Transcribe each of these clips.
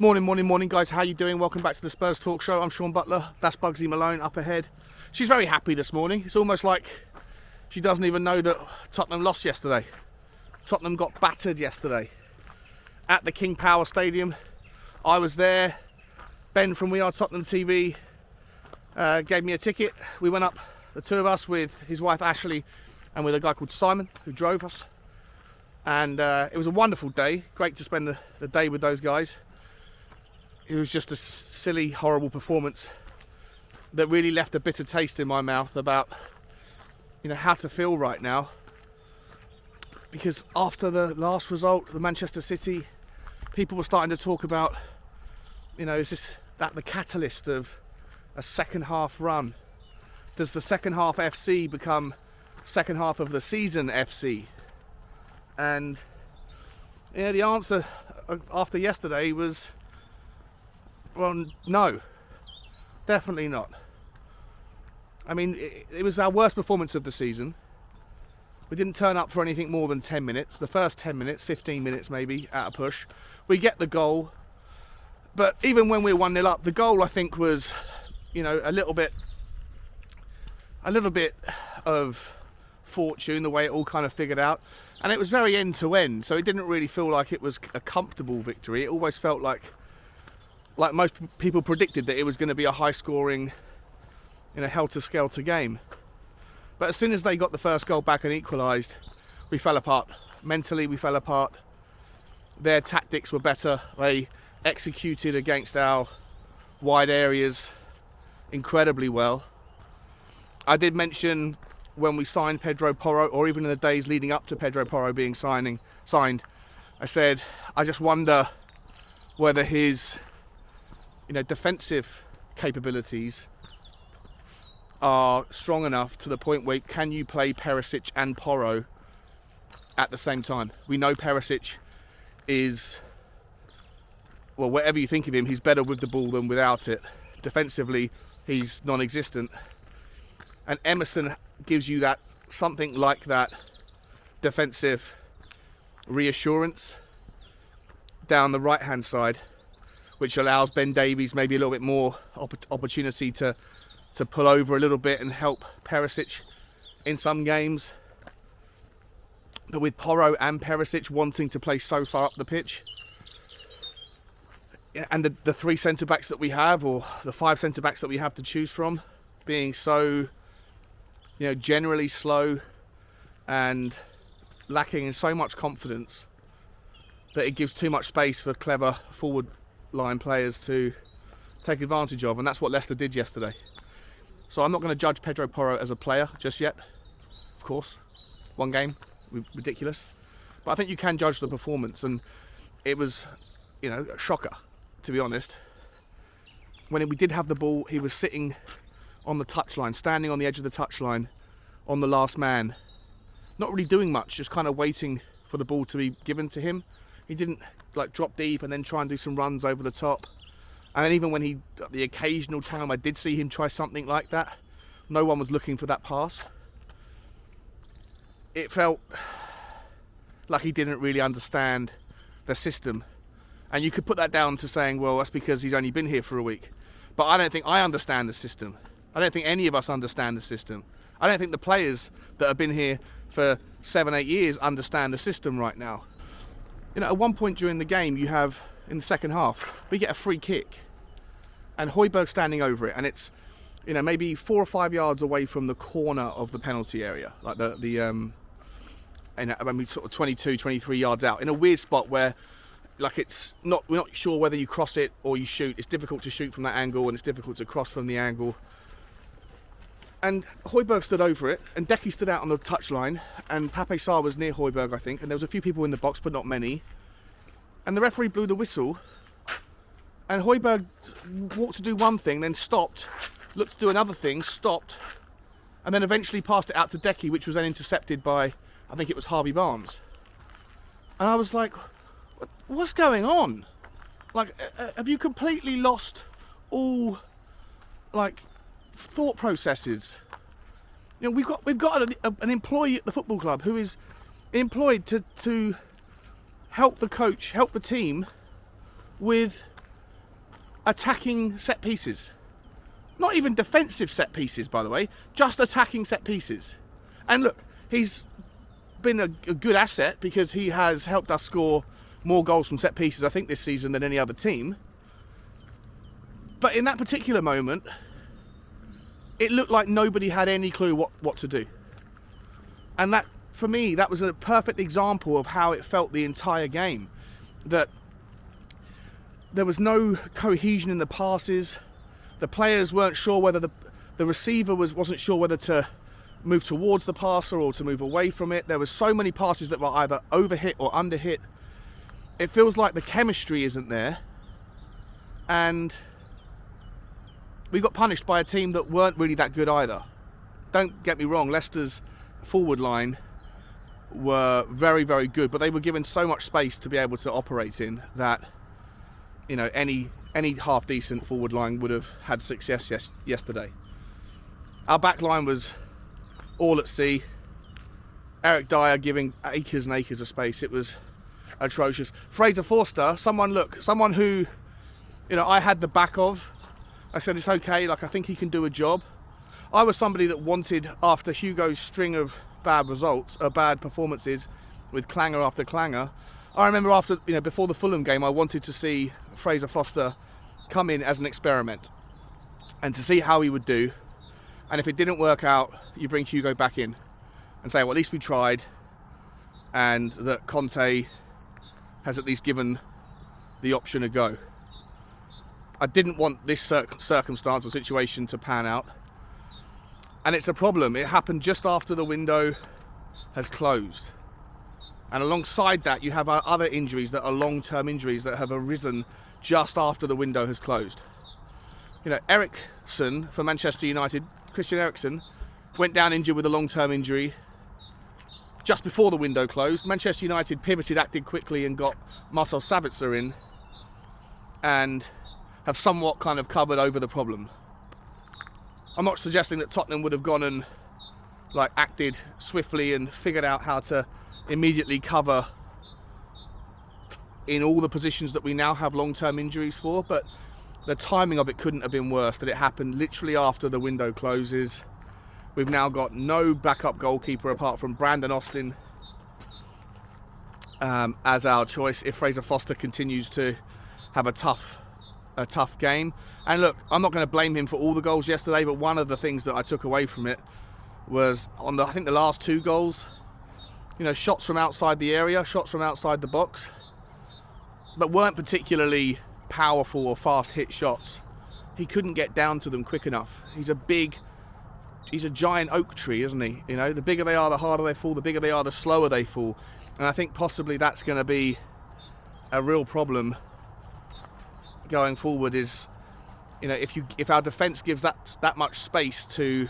Morning, guys. How you doing? Welcome back to the Spurs Talk Show. I'm Sean Butler. That's Bugsy Malone up ahead. She's very happy this morning. It's almost like she doesn't even know that Tottenham lost yesterday. Tottenham got battered yesterday at the King Power Stadium. I was there. Ben from We Are Tottenham TV gave me a ticket. We went up, the two of us, with his wife Ashley and with a guy called Simon who drove us. And it was a wonderful day. Great to spend the day with those guys. It was just a silly, horrible performance that really left a bitter taste in my mouth about, how to feel right now. Because after the last result, the Manchester City, people were starting to talk about, is that the catalyst of a second half run? Does the second half FC become second half of the season FC? And the answer after yesterday was, well, no, definitely not. I mean, it was our worst performance of the season. We didn't turn up for anything more than 10 minutes. The first 10 minutes, 15 minutes maybe, at a push. We get the goal. But even when we were 1-0 up, the goal, I think, was, a little bit of fortune, the way it all kind of figured out. And it was very end-to-end, so it didn't really feel like it was a comfortable victory. It always felt like most people predicted, that it was going to be a high-scoring, helter-skelter game. But as soon as they got the first goal back and equalised, we fell apart. Mentally, we fell apart. Their tactics were better. They executed against our wide areas incredibly well. I did mention when we signed Pedro Porro, or even in the days leading up to Pedro Porro being signed, I said, I just wonder whether his defensive capabilities are strong enough to the point where can you play Perisic and Porro at the same time? We know Perisic is, well, whatever you think of him, he's better with the ball than without it. Defensively, he's non-existent. And Emerson gives you that, something like that defensive reassurance down the right-hand side, which allows Ben Davies maybe a little bit more opportunity to pull over a little bit and help Perisic in some games. But with Porro and Perisic wanting to play so far up the pitch, and the three centre-backs that we have, or the five centre-backs that we have to choose from, being so, generally slow and lacking in so much confidence, that it gives too much space for clever forward line players to take advantage of, and that's what Leicester did yesterday. So I'm not going to judge Pedro Porro as a player just yet, of course. One game, ridiculous. But I think you can judge the performance, and it was, a shocker, to be honest. When we did have the ball, he was sitting on the touchline, standing on the edge of the touchline, on the last man, not really doing much, just kind of waiting for the ball to be given to him. He didn't drop deep and then try and do some runs over the top. And even when the occasional time I did see him try something like that, no one was looking for that pass. It felt like he didn't really understand the system. And you could put that down to saying, well, that's because he's only been here for a week. But I don't think I understand the system. I don't think any of us understand the system. I don't think the players that have been here for 7-8 years understand the system right now. At one point during the game, you have, in the second half, we get a free kick. And Højbjerg's standing over it, and it's, maybe 4 or 5 yards away from the corner of the penalty area, like maybe sort of 22, 23 yards out, in a weird spot where, we're not sure whether you cross it or you shoot. It's difficult to shoot from that angle, and it's difficult to cross from the angle. And Højbjerg stood over it, and Decky stood out on the touchline, and Pape Sarr was near Højbjerg, I think, and there was a few people in the box, but not many. And the referee blew the whistle, and Højbjerg walked to do one thing, then stopped, looked to do another thing, stopped, and then eventually passed it out to Decky, which was then intercepted by, I think it was Harvey Barnes. And I was like, what's going on? Have you completely lost all, thought processes? We've got an employee at the football club who is employed to help the coach, help the team with attacking set pieces. Not even defensive set pieces, by the way, just attacking set pieces. And look, he's been a good asset because he has helped us score more goals from set pieces, I think, this season than any other team. But in that particular moment, it looked like nobody had any clue what to do. And that, for me, that was a perfect example of how it felt the entire game. That there was no cohesion in the passes. The players weren't sure whether the receiver wasn't sure whether to move towards the passer or to move away from it. There were so many passes that were either overhit or underhit. It feels like the chemistry isn't there. And we got punished by a team that weren't really that good either. Don't get me wrong, Leicester's forward line were very, very good, but they were given so much space to be able to operate in that, you know, any half decent forward line would have had success yesterday. Our back line was all at sea. Eric Dyer giving acres and acres of space. It was atrocious. Fraser Forster, someone who, you know, I had the back of. I said it's okay, like I think he can do a job. I was somebody that wanted, after Hugo's string of bad performances with clanger after clanger, I remember before the Fulham game, I wanted to see Fraser Forster come in as an experiment and to see how he would do. And if it didn't work out, you bring Hugo back in and say, well, at least we tried, and that Conte has at least given the option a go. I didn't want this circumstance or situation to pan out. And it's a problem. It happened just after the window has closed. And alongside that, you have other injuries that are long-term injuries that have arisen just after the window has closed. You know, Eriksen for Manchester United, Christian Eriksen, went down injured with a long-term injury just before the window closed. Manchester United pivoted, acted quickly, and got Marcel Sabitzer in, and have somewhat kind of covered over the problem. I'm not suggesting that Tottenham would have gone and acted swiftly and figured out how to immediately cover in all the positions that we now have long-term injuries for, but the timing of it couldn't have been worse, that it happened literally after the window closes. We've now got no backup goalkeeper apart from Brandon Austin as our choice if Fraser Forster continues to have a tough game. And look, I'm not going to blame him for all the goals yesterday, but one of the things that I took away from it was on I think the last two goals, you know, shots from outside the area, shots from outside the box, but weren't particularly powerful or fast hit shots. He couldn't get down to them quick enough. He's a giant oak tree, isn't he? You know, the bigger they are, the harder they fall, the bigger they are, the slower they fall. And I think possibly that's going to be a real problem going forward, is, you know, if our defence gives that much space to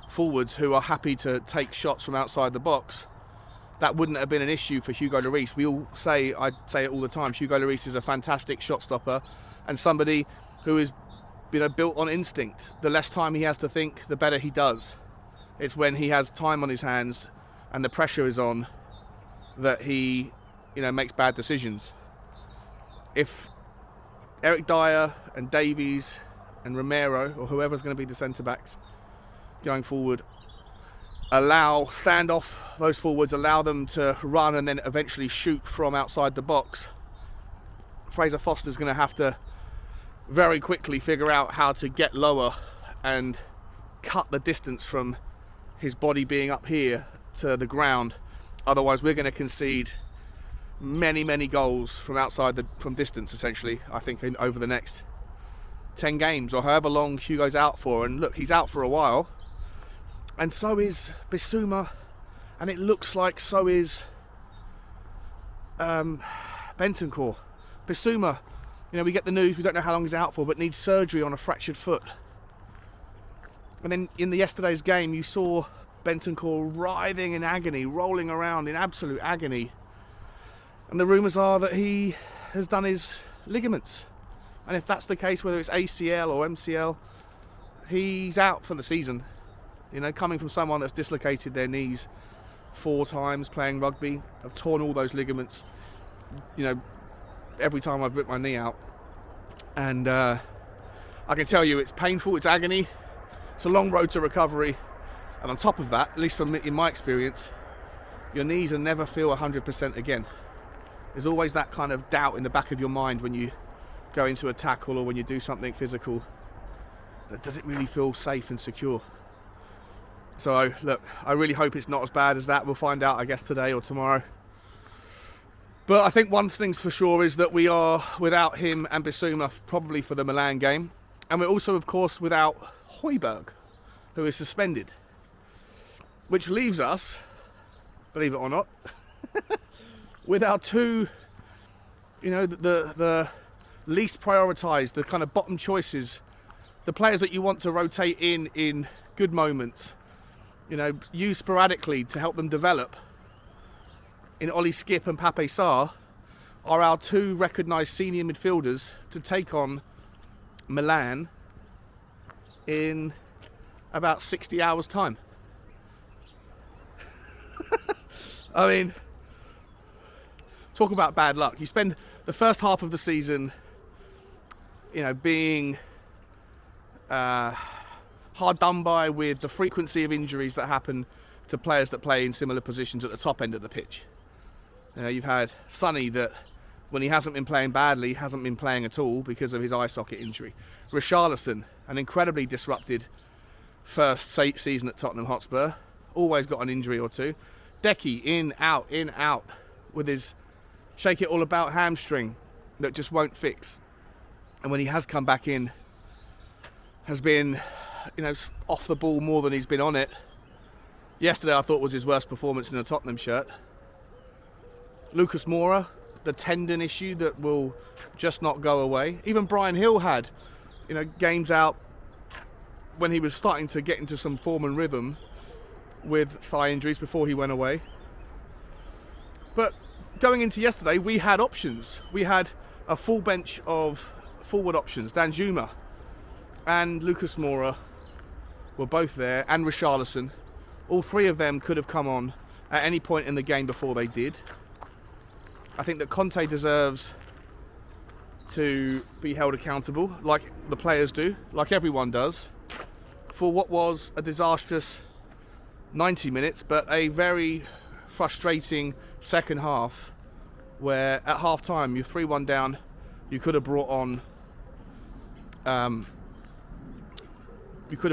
forwards who are happy to take shots from outside the box, that wouldn't have been an issue for Hugo Lloris. I say it all the time, Hugo Lloris is a fantastic shot stopper and somebody who is, you know, built on instinct. The less time he has to think, the better he does. It's when he has time on his hands and the pressure is on that he, you know, makes bad decisions. If Eric Dyer and Davies and Romero, or whoever's going to be the centre-backs going forward, stand off those forwards, allow them to run and then eventually shoot from outside the box, Fraser Forster's going to have to very quickly figure out how to get lower and cut the distance from his body being up here to the ground. Otherwise we're going to concede many goals from distance, essentially, I think, over the next 10 games or however long Hugo's out for. And look, he's out for a while, and so is Bissouma, and it looks like so is Bentancur. Bissouma, you know, we get the news, we don't know how long he's out for, but needs surgery on a fractured foot. And then in yesterday's game, you saw Bentancur writhing in agony, rolling around in absolute agony. And the rumours are that he has done his ligaments. And if that's the case, whether it's ACL or MCL, he's out for the season. You know, coming from someone that's dislocated their knees 4 times playing rugby, I've torn all those ligaments, you know, every time I've ripped my knee out. And I can tell you it's painful, it's agony, it's a long road to recovery. And on top of that, at least from in my experience, your knees will never feel 100% again. There's always that kind of doubt in the back of your mind when you go into a tackle or when you do something physical. That does it really feel safe and secure? So look, I really hope it's not as bad as that. We'll find out, I guess, today or tomorrow. But I think one thing's for sure is that we are without him and Bissouma probably for the Milan game. And we're also, of course, without Højbjerg, who is suspended. Which leaves us, believe it or not, with our two, the least prioritised, the kind of bottom choices, the players that you want to rotate in good moments, use sporadically to help them develop, in Ollie Skip and Pape Sarr, are our two recognised senior midfielders to take on Milan in about 60 hours' time. I mean, talk about bad luck. You spend the first half of the season, being hard done by with the frequency of injuries that happen to players that play in similar positions at the top end of the pitch. You've had Sonny that, when he hasn't been playing badly, hasn't been playing at all because of his eye socket injury. Richarlison, an incredibly disrupted first season at Tottenham Hotspur, always got an injury or two. Decky, in, out, with his shake it all about hamstring that just won't fix. And when he has come back in, has been, off the ball more than he's been on it. Yesterday I thought was his worst performance in a Tottenham shirt. Lucas Moura, the tendon issue that will just not go away. Even Brian Hill had, games out when he was starting to get into some form and rhythm with thigh injuries before he went away. But going into yesterday, we had options. We had a full bench of forward options. Danjuma and Lucas Moura were both there, and Richarlison. All three of them could have come on at any point in the game before they did. I think that Conte deserves to be held accountable, like the players do, like everyone does, for what was a disastrous 90 minutes, but a very frustrating second half, where at half time you're 3-1 down. You could have brought on Sonny, you could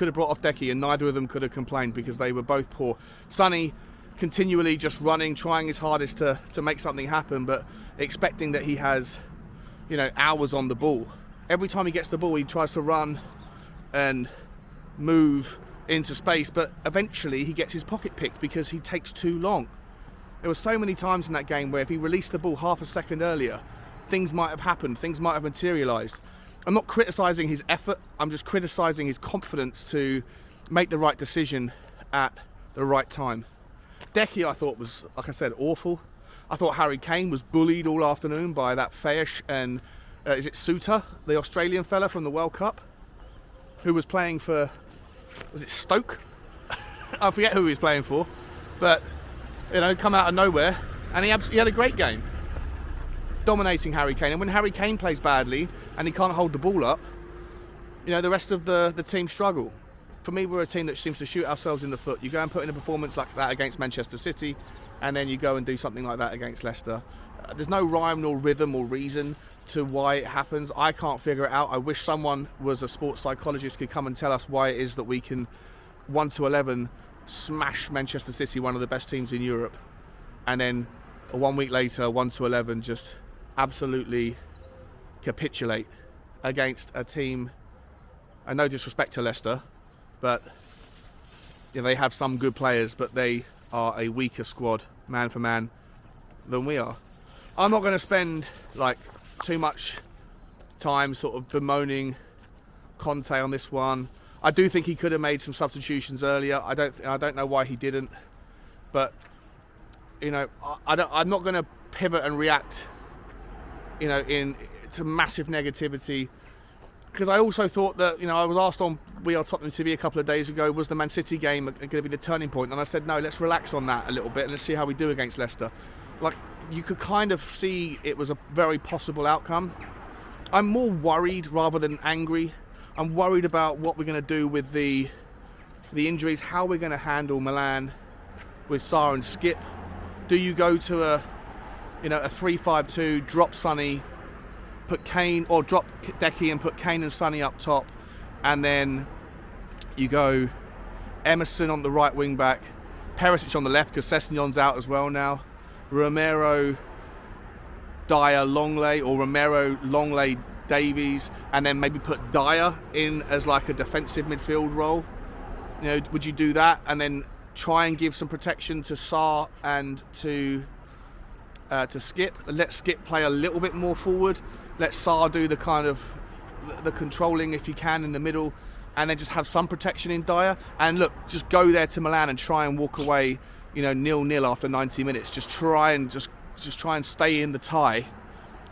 have brought off Decky, and neither of them could have complained because they were both poor. Sonny continually just running, trying his hardest to make something happen, but expecting that he has hours on the ball. Every time he gets the ball, he tries to run and move into space, but eventually he gets his pocket picked because he takes too long. There were so many times in that game where if he released the ball half a second earlier, things might have happened, things might have materialised. I'm not criticising his effort, I'm just criticising his confidence to make the right decision at the right time. Decky, I thought, was, like I said, awful. I thought Harry Kane was bullied all afternoon by that Fayez and, is it Suter, the Australian fella from the World Cup, who was playing for, was it Stoke? I forget who he was playing for, but come out of nowhere, and he had a great game, dominating Harry Kane. And when Harry Kane plays badly and he can't hold the ball up, the rest of the team struggle. For me, we're a team that seems to shoot ourselves in the foot. You go and put in a performance like that against Manchester City, and then you go and do something like that against Leicester. There's no rhyme nor rhythm or reason to why it happens. I can't figure it out. I wish someone was a sports psychologist could come and tell us why it is that we can 1-11 smash Manchester City, one of the best teams in Europe, and then 1 week later 1-11 just absolutely capitulate against a team, and no disrespect to Leicester, but they have some good players, but they are a weaker squad man for man than we are. I'm not going to spend too much time sort of bemoaning Conte on this one. I do think he could have made some substitutions earlier. I don't know why he didn't, but I'm not going to pivot and react to massive negativity, because I also thought that I was asked on We Are Tottenham TV a couple of days ago, was the Man City game going to be the turning point, and I said no, let's relax on that a little bit and let's see how we do against Leicester. You could kind of see it was a very possible outcome. I'm more worried rather than angry. I'm worried about what we're going to do with the injuries, how we're going to handle Milan with Sarr and Skip. Do you go to a 3-5-2, drop Sonny, put Kane, or drop Decky and put Kane and Sonny up top, and then you go Emerson on the right wing back, Perisic on the left because Sessegnon's out as well now, Romero, Dyer, Longley, or Romero, Longley, Davies, and then maybe put Dyer in as like a defensive midfield role. Would you do that and then try and give some protection to Sarr and to Skip? Let Skip play a little bit more forward. Let Sarr do the kind of the controlling if you can in the middle, and then just have some protection in Dyer. And look, just go there to Milan and try and walk away, 0-0 after 90 minutes. Just try and stay in the tie,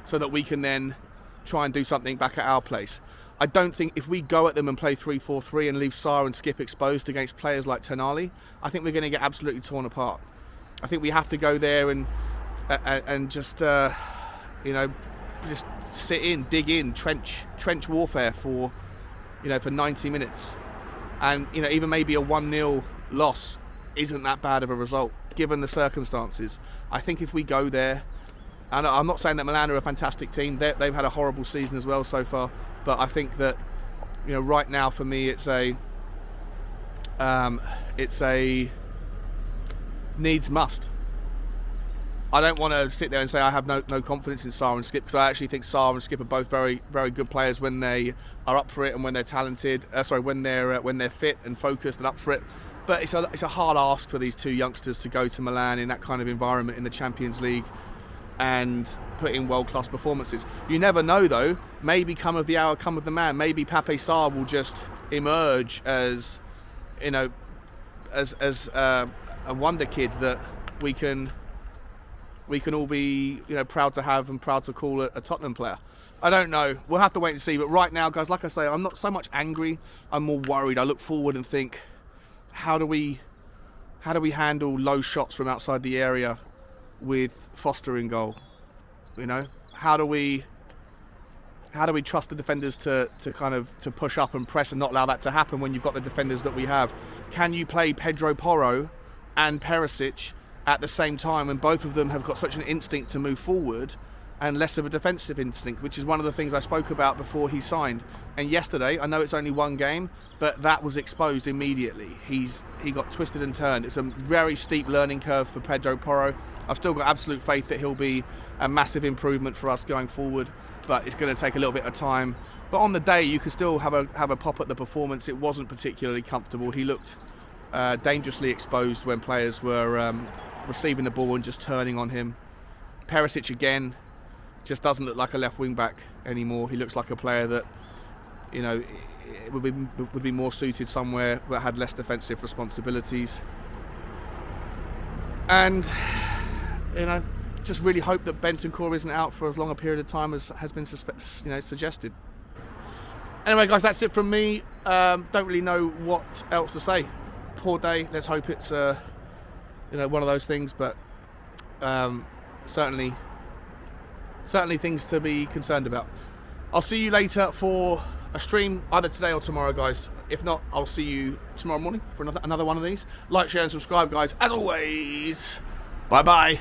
so that we can then try and do something back at our place. I don't think if we go at them and play 3-4-3 and leave Sarr and Skip exposed against players like Tonali, I think we're going to get absolutely torn apart. I think we have to go there and just just sit in, dig in, trench warfare for 90 minutes, and even maybe a 1-0 loss isn't that bad of a result given the circumstances. I think if we go there, and I'm not saying that Milan are a fantastic team, they've had a horrible season as well so far, but I think that right now for me it's a needs must. I don't want to sit there and say I have no confidence in Sarr and Skip, because I actually think Sarr and Skip are both very, very good players when they are up for it and when they're talented. When they're fit and focused and up for it. But it's a hard ask for these two youngsters to go to Milan in that kind of environment in the Champions League and put in world-class performances. You never know though. Maybe come of the hour, come of the man. Maybe Pape Sarr will just emerge as a wonder kid that we can all be proud to have and proud to call a Tottenham player. I don't know. We'll have to wait and see. But right now, guys, like I say, I'm not so much angry. I'm more worried. I look forward and think, how do we handle low shots from outside the area with Foster in goal? How do we trust the defenders to push up and press and not allow that to happen when you've got the defenders that we have? Can you play Pedro Porro and Perisic at the same time, and both of them have got such an instinct to move forward and less of a defensive instinct, which is one of the things I spoke about before he signed. And yesterday, I know it's only one game, but that was exposed immediately. He got twisted and turned. It's a very steep learning curve for Pedro Porro. I've still got absolute faith that he'll be a massive improvement for us going forward, but it's going to take a little bit of time. But on the day, you could still have a pop at the performance. It wasn't particularly comfortable. He looked dangerously exposed when players were receiving the ball and just turning on him. Perisic again just doesn't look like a left wing back anymore. He looks like a player that would be more suited somewhere that had less defensive responsibilities. And just really hope that Bentancur isn't out for as long a period of time as has been suggested. Anyway, guys, that's it from me. Don't really know what else to say. Poor day. Let's hope it's one of those things, but certainly things to be concerned about. I'll see you later for a stream either today or tomorrow, guys. If not, I'll see you tomorrow morning for another one of these. Like, share and subscribe, guys, as always. Bye bye.